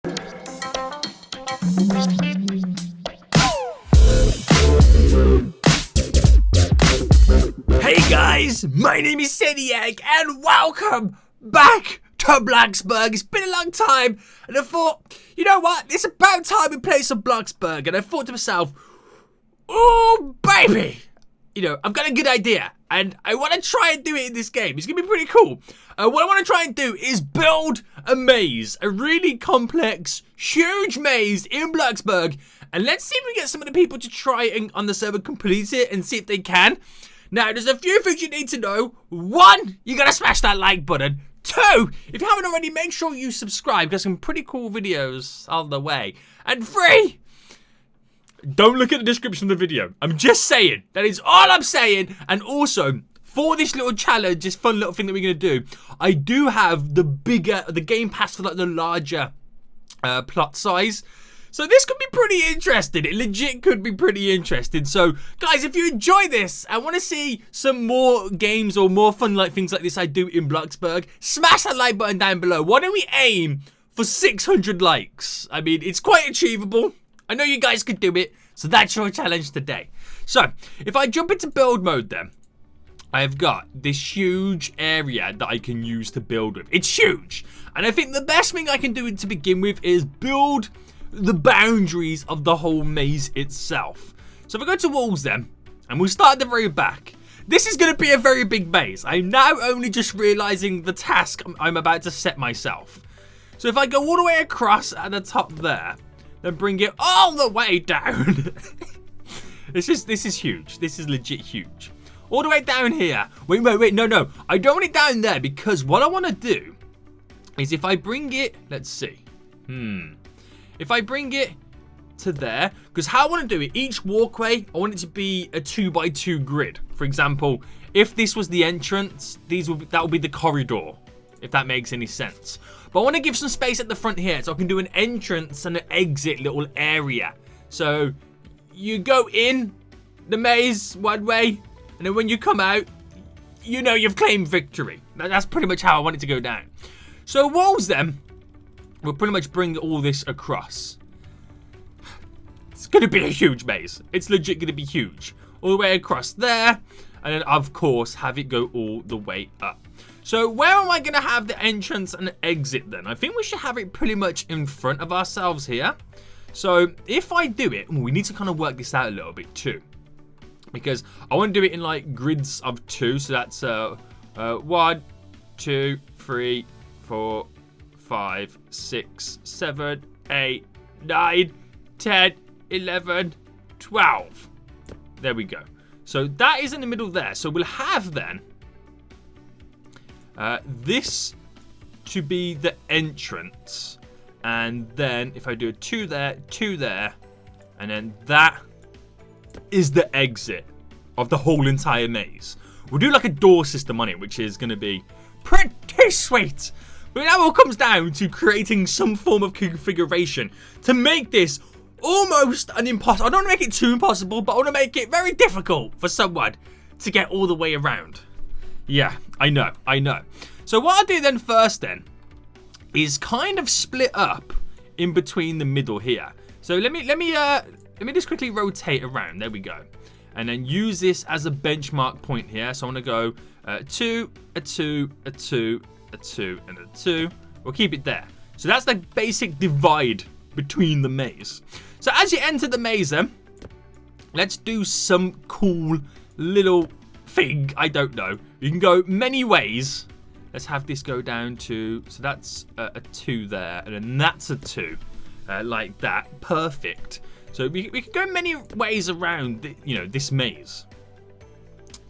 Hey guys, my name is SENIAC and welcome back to Bloxburg. It's been a long time and I thought, you know what, it's about time we play some Bloxburg. And I thought to myself, oh baby, you know, I've got a good idea and I want to try and do it in this game. It's going to be pretty cool. What I want to try and do is build a maze, a really complex, huge maze in Bloxburg. And let's see if we get some of the people to try and on the server complete it and see if they can. Now, there's a few things you need to know. 1, you gotta smash that like button. 2, if you haven't already, make sure you subscribe. Got some pretty cool videos on the way. And 3, don't look at the description of the video. I'm just saying. That is all I'm saying. And also, for this little challenge, this fun little thing that we're gonna do, I do have the game pass for like the larger plot size. So this could be pretty interesting. It legit could be pretty interesting. So, guys, if you enjoy this and want to see some more games or more fun like things like this I do in Bloxburg, smash that like button down below. Why don't we aim for 600 likes? I mean, it's quite achievable. I know you guys could do it. So that's your challenge today. So, if I jump into build mode then, I've got this huge area that I can use to build with. It's huge. And I think the best thing I can do to begin with is build the boundaries of the whole maze itself. So if I go to walls then, and we'll start at the very back. This is going to be a very big maze. I'm now only just realizing the task I'm about to set myself. So if I go all the way across at the top there, then bring it all the way down. This is huge. This is legit huge. All the way down here. Wait, no. I don't want it down there because what I want to do is if I bring it, let's see. If I bring it to there, because how I want to do it, each walkway, I want it to be a 2x2 grid. For example, if this was the entrance, that would be the corridor, if that makes any sense. But I want to give some space at the front here, so I can do an entrance and an exit little area. So you go in the maze one way, and then when you come out, you know you've claimed victory. That's pretty much how I want it to go down. So walls then, we'll pretty much bring all this across. It's going to be a huge maze. It's legit going to be huge. All the way across there. And then, of course, have it go all the way up. So where am I going to have the entrance and exit then? I think we should have it pretty much in front of ourselves here. So if I do it, we need to kind of work this out a little bit too. Because I want to do it in like grids of 2. So that's 1, 2, 3, 4, 5, 6, 7, 8, 9, 10, 11, 12. There we go. So that is in the middle there. So we'll have then this to be the entrance. And then if I do a 2 there, and then that is the exit of the whole entire maze. We'll do like a door system on it, which is going to be pretty sweet. But now it all comes down to creating some form of configuration to make this almost an impossible. I don't want to make it too impossible, but I want to make it very difficult for someone to get all the way around. Yeah, I know. So what I'll do then first then is kind of split up in between the middle here. So let me just quickly rotate around. There we go. And then use this as a benchmark point here. So I want to go 2, a 2, a 2, a 2, and a 2. We'll keep it there. So that's the basic divide between the maze. So as you enter the maze then, let's do some cool little thing. I don't know. You can go many ways. Let's have this go down to, so that's a 2 there, and then that's a 2, like that. Perfect. So we can go many ways around, this maze.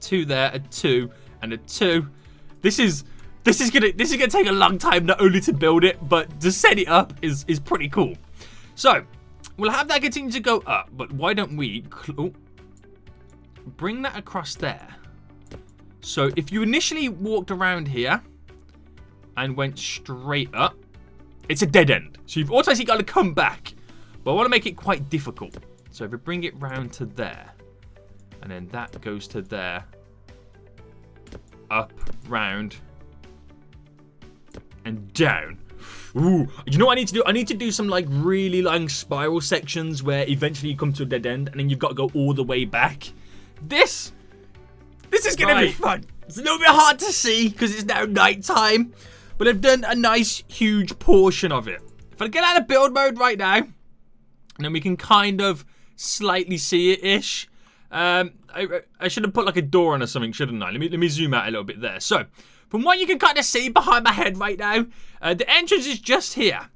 2 there, a 2, and a 2. This is gonna take a long time, not only to build it, but to set it up is pretty cool. So we'll have that continue to go up, but why don't we bring that across there? So if you initially walked around here and went straight up, it's a dead end. So you've automatically got to come back. But I want to make it quite difficult. So if we bring it round to there, and then that goes to there, up, round, and down. Ooh, you know what I need to do? I need to do some like really long spiral sections where eventually you come to a dead end and then you've got to go all the way back. This is gonna be fun. It's a little bit hard to see because it's now nighttime, but I've done a nice huge portion of it. If I get out of build mode right now, and then we can kind of slightly see it ish. I should have put like a door on or something, shouldn't I? Let me zoom out a little bit there. So, from what you can kind of see behind my head right now, the entrance is just here.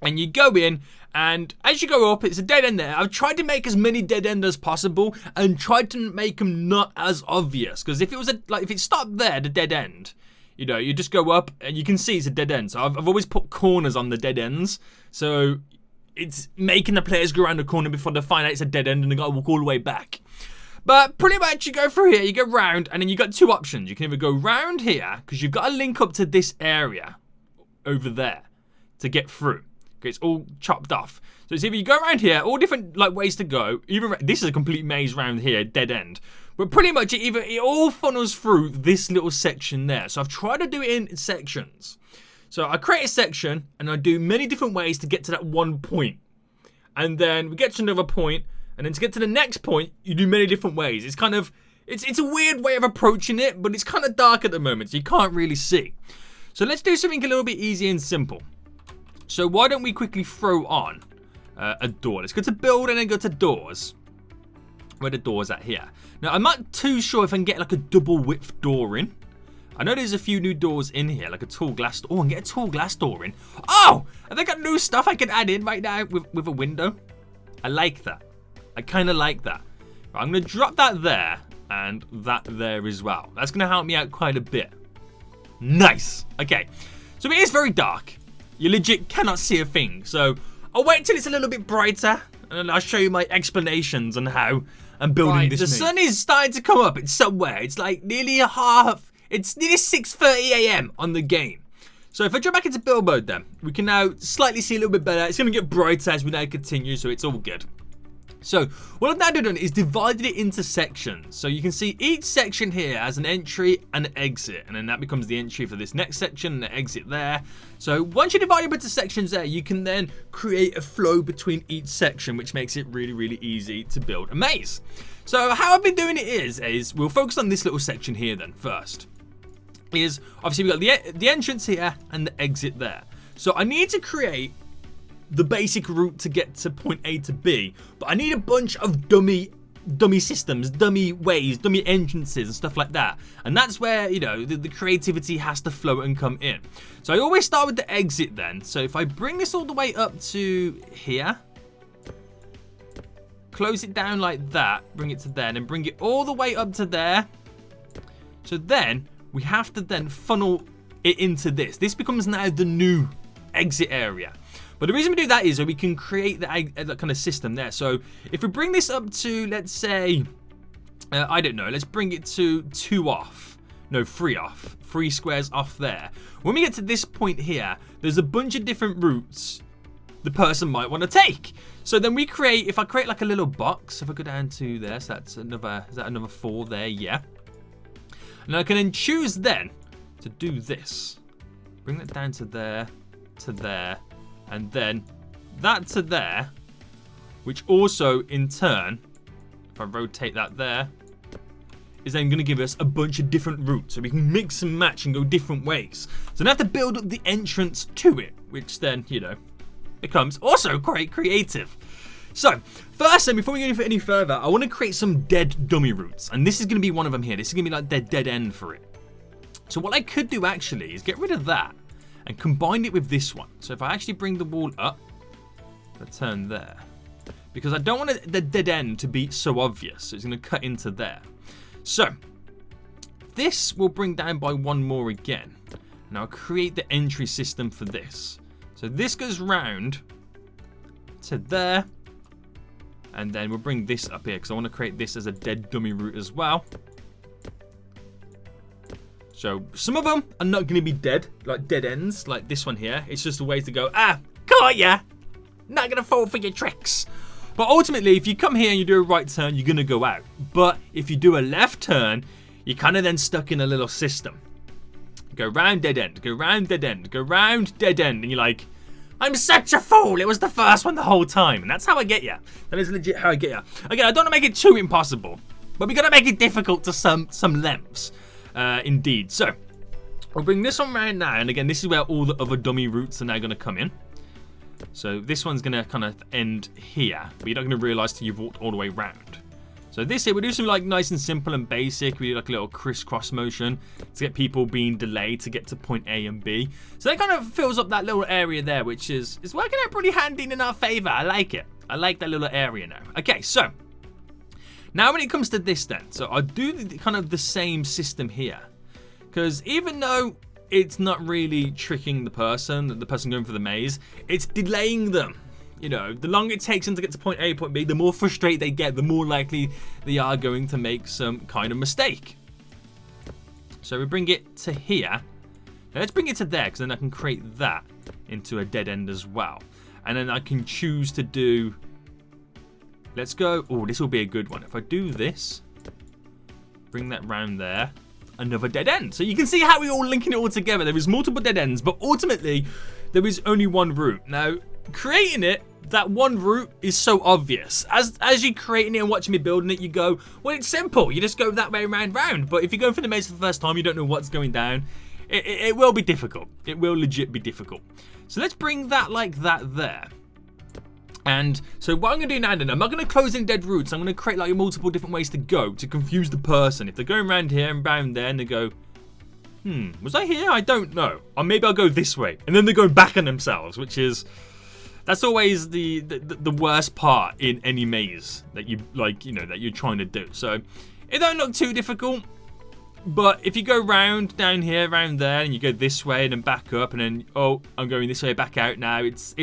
And you go in, and as you go up, it's a dead end there. I've tried to make as many dead ends as possible, and tried to make them not as obvious. Because if it was if it stopped there, the dead end, you know, you just go up, and you can see it's a dead end. So I've always put corners on the dead ends, so it's making the players go around the corner before they find out it's a dead end, and they got to walk all the way back. But pretty much you go through here, you go round, and then you got two options. You can either go round here, because you've got to link up to this area over there to get through. Okay, it's all chopped off. So it's either you go around here, all different like ways to go. Even this is a complete maze round here, dead end. But pretty much it all funnels through this little section there. So I've tried to do it in sections. So I create a section, and I do many different ways to get to that one point. And then we get to another point, and then to get to the next point, you do many different ways. It's kind of, it's a weird way of approaching it, but it's kind of dark at the moment, so you can't really see. So let's do something a little bit easy and simple. So why don't we quickly throw on a door? Let's go to build and then go to doors. Where the door's at here. Now, I'm not too sure if I can get like a double width door in. I know there's a few new doors in here, like a tall glass door. Oh, and get a tall glass door in. Oh, have they got new stuff I can add in right now with a window? I like that. I kind of like that. Right, I'm going to drop that there and that there as well. That's going to help me out quite a bit. Nice. Okay, so it is very dark. You legit cannot see a thing. So I'll wait till it's a little bit brighter and I'll show you my explanations on how I'm building this. The sun is starting to come up. It's somewhere. It's like nearly it's nearly 6:30 AM on the game. So if I jump back into build mode then, we can now slightly see a little bit better. It's going to get brighter as we now continue, so it's all good. So what I've now done is divided it into sections. So you can see each section here has an entry and an exit, and then that becomes the entry for this next section and the exit there. So once you divide it into sections there, you can then create a flow between each section, which makes it really, really easy to build a maze. So how I've been doing it is we'll focus on this little section here then first. Is obviously we've got the entrance here and the exit there. So I need to create the basic route to get to point A to B, but I need a bunch of dummy systems, dummy ways, dummy entrances and stuff like that. And that's where, you know, the creativity has to flow and come in. So I always start with the exit then. So if I bring this all the way up to here, close it down like that, bring it to there, and bring it all the way up to there. So then we have to then funnel it into this. This becomes now the new exit area. But the reason we do that is so we can create that kind of system there. So if we bring this up to, let's say, I don't know, let's bring it to 2 off. No, 3 off. 3 squares off there. When we get to this point here, there's a bunch of different routes the person might want to take. So then we create, if I create like a little box, if I go down to there, so that's another, is that another 4 there? Yeah. And I can then choose then to do this. Bring that down to there, and then that to there, which also in turn, if I rotate that there, is then going to give us a bunch of different routes. So we can mix and match and go different ways. So I have to build up the entrance to it, which then, you know, becomes also quite creative. So first then, before we go any further, I want to create some dead dummy routes. And this is going to be one of them here. This is going to be like the dead end for it. So what I could do actually is get rid of that and combine it with this one. So if I actually bring the wall up, I turn there. Because I don't want the dead end to be so obvious. So it's going to cut into there. So this will bring down by 1 more again. And I'll create the entry system for this. So this goes round to there. And then we'll bring this up here because I want to create this as a dead dummy route as well. So some of them are not going to be dead, like dead ends, like this one here. It's just a way to go, got ya! Not going to fall for your tricks. But ultimately, if you come here and you do a right turn, you're going to go out. But if you do a left turn, you're kind of then stuck in a little system. Go round dead end. Go round dead end. Go round dead end. And you're like, I'm such a fool. It was the first one the whole time. And that's how I get you. That is legit how I get you. Again, I don't want to make it too impossible, but we got to make it difficult to some lengths. Indeed. So, we'll bring this one round now. And again, this is where all the other dummy routes are now going to come in. So, this one's going to kind of end here. But you're not going to realise till you've walked all the way round. So this here, we do something like nice and simple and basic. We do like a little crisscross motion to get people being delayed to get to point A and B. So that kind of fills up that little area there, which is working out pretty handy in our favour. I like it. I like that little area now. Okay, so now when it comes to this then, so I do kind of the same system here. Because even though it's not really tricking the person going for the maze, it's delaying them. You know, the longer it takes them to get to point A, point B, the more frustrated they get, the more likely they are going to make some kind of mistake. So we bring it to here. Now let's bring it to there, because then I can create that into a dead end as well. And then I can choose to do... Let's go... Oh, this will be a good one. If I do this, bring that round there, another dead end. So you can see how we're all linking it all together. There is multiple dead ends, but ultimately, there is only one route. Now, creating it, that one route is so obvious. As you're creating it and watching me building it, you go, well, it's simple. You just go that way round. But if you're going for the maze for the first time, you don't know what's going down. It will be difficult. It will legit be difficult. So let's bring that like that there. And so what I'm going to do now then, I'm not going to close in dead routes. I'm going to create like multiple different ways to go to confuse the person. If they're going around here and round there and they go, was I here? I don't know. Or maybe I'll go this way. And then they're going back on themselves, which is... That's always the worst part in any maze that you like, you know, that you're trying to do. So it don't look too difficult, but if you go round down here, round there, and you go this way and then back up, and then I'm going this way, back out now. It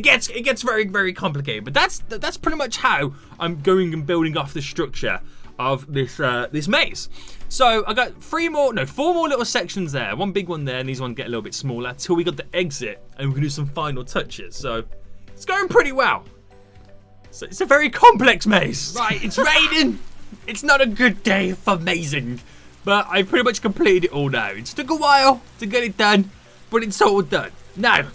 gets very, very complicated. But that's pretty much how I'm going and building off the structure of this maze. So I got 4 more little sections there, one big one there, and these ones get a little bit smaller till we got the exit, and we can do some final touches. So it's going pretty well. So it's a very complex maze. Right, it's raining. It's not a good day for mazing, but I pretty much completed it all now. It took a while to get it done, but it's all done. Now,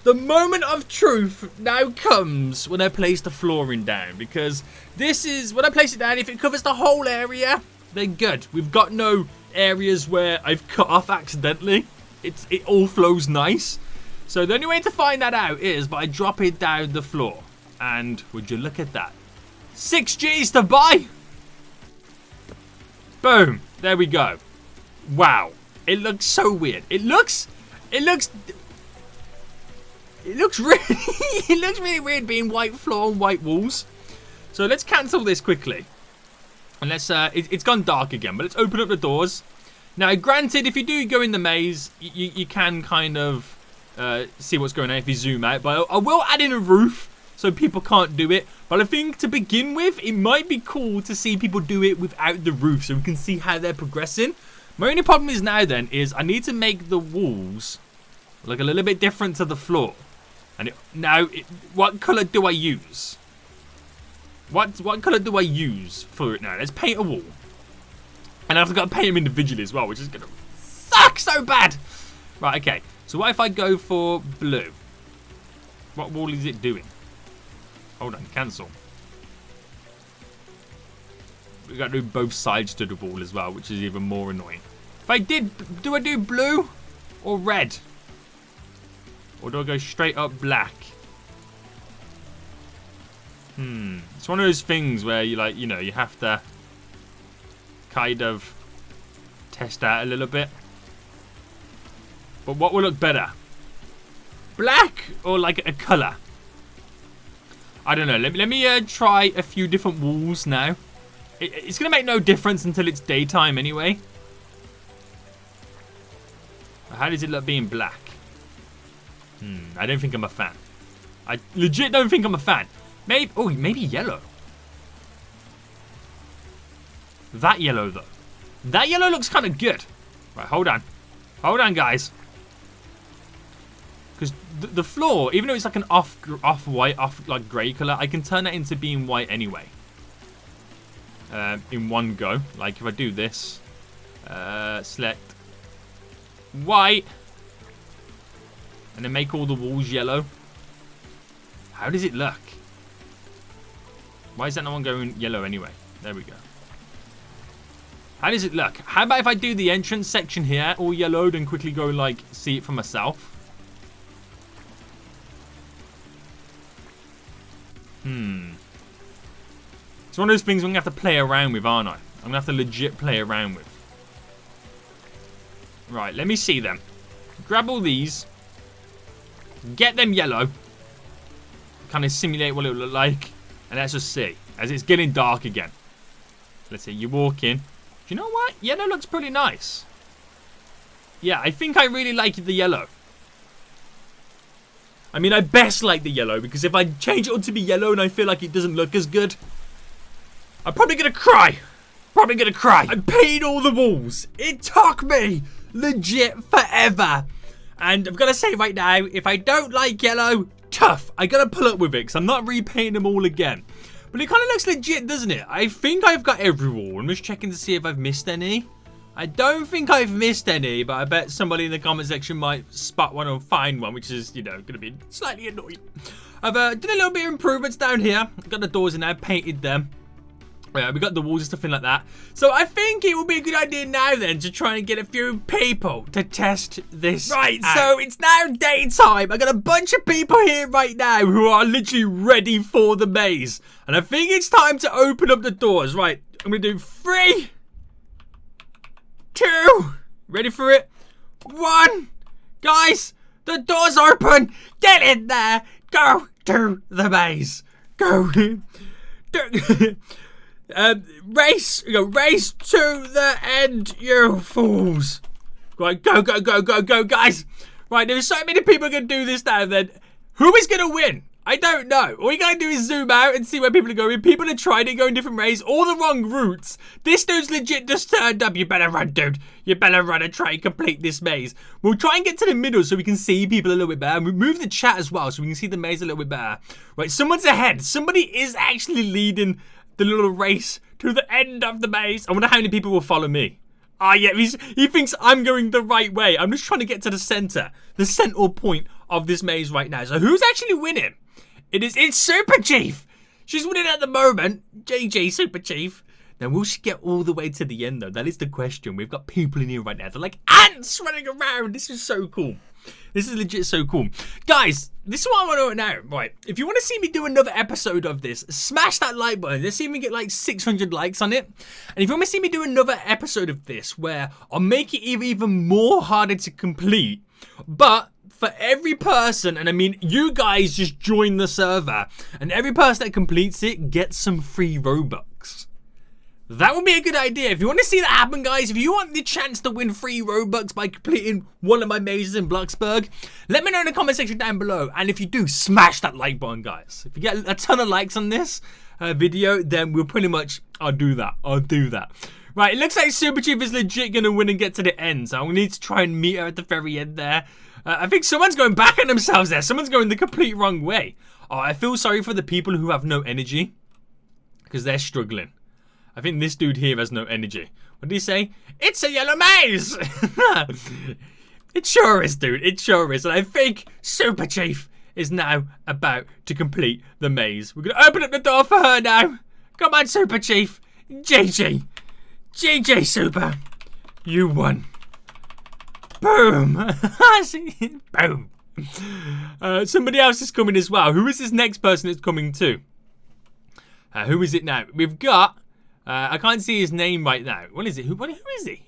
the moment of truth now comes when I place the flooring down, because this is, when I place it down, if it covers the whole area, then good. We've got no areas where I've cut off accidentally. It all flows nice. So the only way to find that out is by dropping down the floor. And would you look at that? 6 G's to buy. Boom. There we go. Wow. It looks so weird. It looks really it looks really weird being white floor and white walls. So let's cancel this quickly. And let's it's gone dark again, but let's open up the doors. Now, granted, if you do go in the maze, you can kind of see what's going on if you zoom out. But I will add in a roof so people can't do it. But I think to begin with, it might be cool to see people do it without the roof so we can see how they're progressing. My only problem is now then is I need to make the walls look a little bit different to the floor. And what colour do I use? What colour do I use for it now? Let's paint a wall. And I've got to paint them individually as well, which is going to suck so bad. Right, okay. So what if I go for blue? What wall is it doing? Hold on, cancel. We've got to do both sides to the wall as well, which is even more annoying. If I do I do blue or red? Or do I go straight up black? It's one of those things where you you have to kind of test out a little bit. But what will look better? Black or like a colour? I don't know. Let me try a few different walls now. It's going to make no difference until it's daytime anyway. How does it look being black? I don't think I'm a fan. I legit don't think I'm a fan. Maybe yellow. That yellow, though. That yellow looks kind of good. Right, hold on. Hold on, guys. Because the floor, even though it's like an off-white, like grey colour, I can turn that into being white anyway. In one go. Like, if I do this, select white, and then make all the walls yellow. How does it look? Why is that no one going yellow anyway? There we go. How does it look? How about if I do the entrance section here all yellowed and quickly go like see it for myself? It's one of those things I'm going to have to play around with, aren't I? I'm going to have to legit play around with. Right, let me see them. Grab all these. Get them yellow. Kind of simulate what it will look like. And let's just see. As it's getting dark again. Let's see, you walk in. Do you know what? Yellow looks pretty nice. Yeah, I think I really like the yellow. I mean, I best like the yellow. Because if I change it all to be yellow and I feel like it doesn't look as good, I'm probably going to cry. Probably going to cry. I painted all the walls. It took me legit forever. And I've got to say right now, if I don't like yellow, tough. I got to pull up with it because I'm not repainting them all again. But it kind of looks legit, doesn't it? I think I've got every wall. I'm just checking to see if I've missed any. I don't think I've missed any, but I bet somebody in the comment section might spot one or find one, which is, you know, going to be slightly annoying. I've done a little bit of improvements down here. I've got the doors in there, painted them. Yeah, we got the walls and stuff in like that. So I think it would be a good idea now then to try and get a few people to test this out. So it's now daytime. I got a bunch of people here right now who are literally ready for the maze. And I think it's time to open up the doors. Right, I'm going to do 3, 2, ready for it? 1. Guys, the door's open. Get in there. Go to the maze. Go. Race to the end, you fools. Right, go, guys. Right, there's so many people going to do this now then. Who is going to win? I don't know. All you got to do is zoom out and see where people are going. People are trying to go in different ways, all the wrong routes. This dude's legit just turned up. You better run, dude. You better run and try and complete this maze. We'll try and get to the middle so we can see people a little bit better. And we move the chat as well so we can see the maze a little bit better. Right, someone's ahead. Somebody is actually leading the little race to the end of the maze. I wonder how many people will follow me. Ah, yeah, he thinks I'm going the right way. I'm just trying to get to the center point of this maze right now. So who's actually winning? It's Super Chief. She's winning at the moment. JJ, Super Chief. Now, will she get all the way to the end, though? That is the question. We've got people in here right now. They're like ants running around. This is so cool. This is legit so cool. Guys, this is what I want to know now. Right, if you want to see me do another episode of this, smash that like button. Let's see if we get like 600 likes on it. And if you want to see me do another episode of this where I'll make it even more harder to complete, but for every person, and I mean you guys just join the server, and every person that completes it gets some free Robux. That would be a good idea. If you want to see that happen, guys, if you want the chance to win free Robux by completing one of my mazes in Bloxburg, let me know in the comment section down below. And if you do, smash that like button, guys. If you get a ton of likes on this video, then we'll pretty much, I'll do that. Right, it looks like Super Chief is legit going to win and get to the end. So I'm going to need to try and meet her at the very end there. I think someone's going back on themselves there. Someone's going the complete wrong way. Oh, I feel sorry for the people who have no energy because they're struggling. I think this dude here has no energy. What did he say? It's a yellow maze! It sure is, dude. It sure is. And I think Super Chief is now about to complete the maze. We're going to open up the door for her now. Come on, Super Chief. JJ Super. You won. Boom. Boom. Somebody else is coming as well. Who is this next person that's coming too? Who is it now? We've got... I can't see his name right now. What is it? Who is he?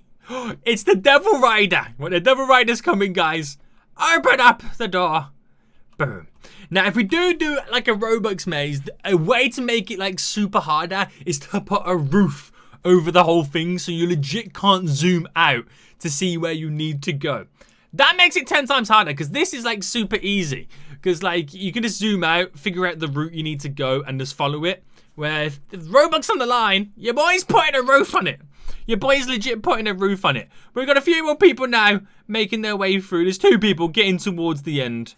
It's the Devil Rider. Well, the Devil Rider's coming, guys. Open up the door. Boom. Now, if we do like a Robux maze, a way to make it like super harder is to put a roof over the whole thing so you legit can't zoom out to see where you need to go. That makes it 10 times harder because this is like super easy. Because like you can just zoom out, figure out the route you need to go and just follow it. Where if Robux on the line, your boy's putting a roof on it. Your boy's legit putting a roof on it. We've got a few more people now making their way through. There's 2 people getting towards the end.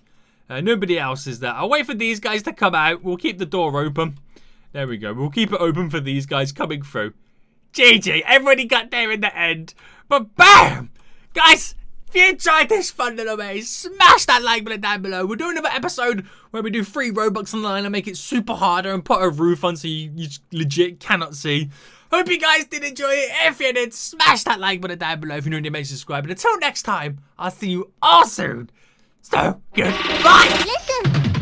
Nobody else is there. I'll wait for these guys to come out. We'll keep the door open. There we go. We'll keep it open for these guys coming through. GG. Everybody got there in the end. But bam! Guys, you enjoyed this fun little maze, smash that like button down below. We're doing another episode where we do 3 Robux online and make it super harder and put a roof on so you legit cannot see. Hope you guys did enjoy it. If you did, smash that like button down below. If you're new to make subscribe. And until next time, I'll see you all soon. So, goodbye. Listen.